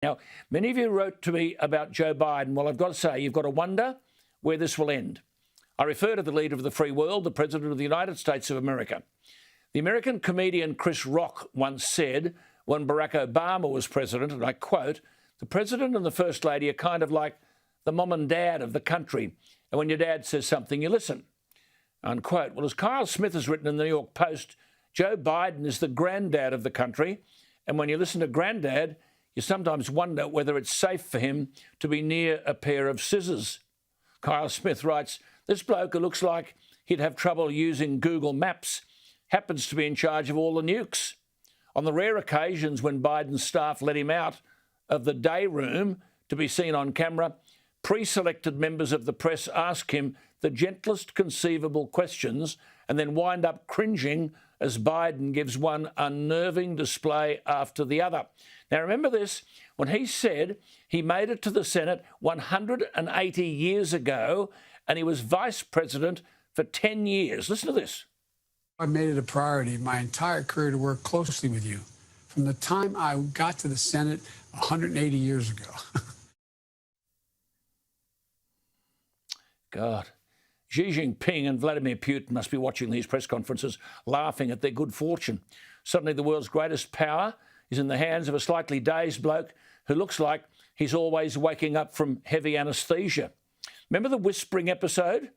Now, many of you wrote to me about Joe Biden. Well, I've got to say, you've got to wonder where this will end. I refer to the leader of the free world, the President of the United States of America. The American comedian Chris Rock once said when Barack Obama was president, and I quote, "The president and the first lady are kind of like the mom and dad of the country. And when your dad says something, you listen," unquote. Well, as Kyle Smith has written in the New York Post, Joe Biden is the granddad of the country. And when you listen to granddad, you sometimes wonder whether it's safe for him to be near a pair of scissors. Kyle Smith writes, "This bloke who looks like he'd have trouble using Google Maps happens to be in charge of all the nukes. On the rare occasions when Biden's staff let him out of the day room to be seen on camera, pre-selected members of the press ask him the gentlest conceivable questions and then wind up cringing as Biden gives one unnerving display after the other." Now, remember this, when he said he made it to the Senate 180 years ago and he was vice president for 10 years. Listen to this. I made it a priority my entire career to work closely with you from the time I got to the Senate 180 years ago. God. Xi Jinping and Vladimir Putin must be watching these press conferences, laughing at their good fortune. Suddenly the world's greatest power is in the hands of a slightly dazed bloke who looks like he's always waking up from heavy anaesthesia. Remember the whispering episode?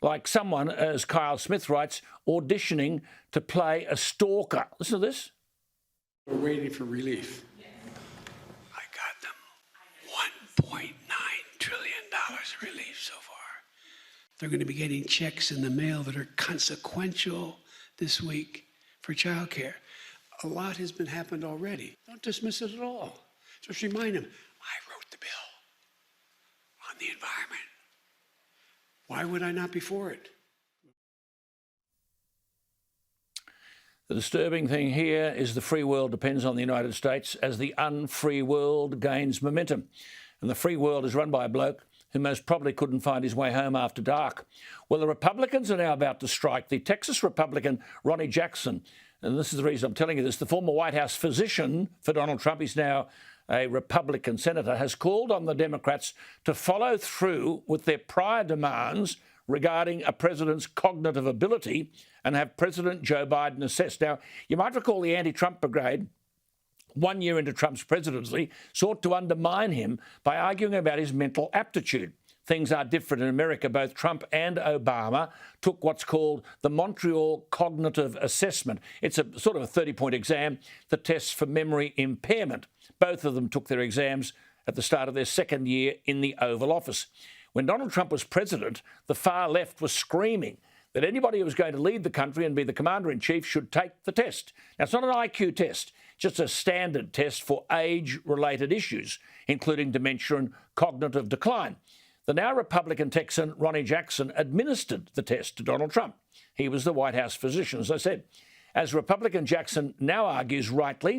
Like someone, as Kyle Smith writes, auditioning to play a stalker. Listen to this. We're waiting for relief. I got them $1.9 trillion relief so far. They're going to be getting checks in the mail that are consequential this week for childcare. A lot has been happened already. Don't dismiss it at all. Just remind them, I wrote the bill on the environment. Why would I not be for it? The disturbing thing here is the free world depends on the United States as the unfree world gains momentum. And the free world is run by a bloke who most probably couldn't find his way home after dark. Well, the Republicans are now about to strike. The Texas Republican Ronny Jackson, and this is the reason I'm telling you this, the former White House physician for Donald Trump, he's now a Republican senator, has called on the Democrats to follow through with their prior demands regarding a president's cognitive ability and have President Joe Biden assessed. Now, you might recall the anti-Trump brigade 1 year into Trump's presidency, sought to undermine him by arguing about his mental aptitude. Things are different in America. Both Trump and Obama took what's called the Montreal Cognitive Assessment. It's a sort of a 30-point exam that tests for memory impairment. Both of them took their exams at the start of their second year in the Oval Office. When Donald Trump was president, the far left was screaming that anybody who was going to lead the country and be the commander-in-chief should take the test. Now, it's not an IQ test, just a standard test for age-related issues, including dementia and cognitive decline. The now Republican Texan Ronny Jackson administered the test to Donald Trump. He was the White House physician, as I said. As Republican Jackson now argues rightly,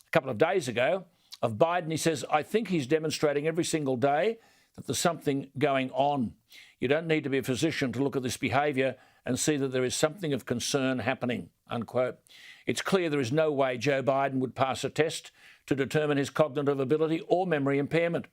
a couple of days ago, of Biden, he says, "I think he's demonstrating every single day that there's something going on. You don't need to be a physician to look at this behaviour and see that there is something of concern happening," unquote. It's clear there is no way Joe Biden would pass a test to determine his cognitive ability or memory impairment.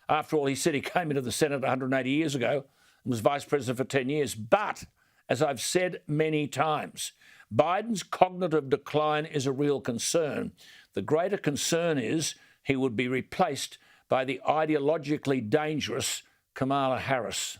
After all, he said he came into the Senate 180 years ago and was vice president for 10 years. But, as I've said many times, Biden's cognitive decline is a real concern. The greater concern is he would be replaced by the ideologically dangerous Kamala Harris.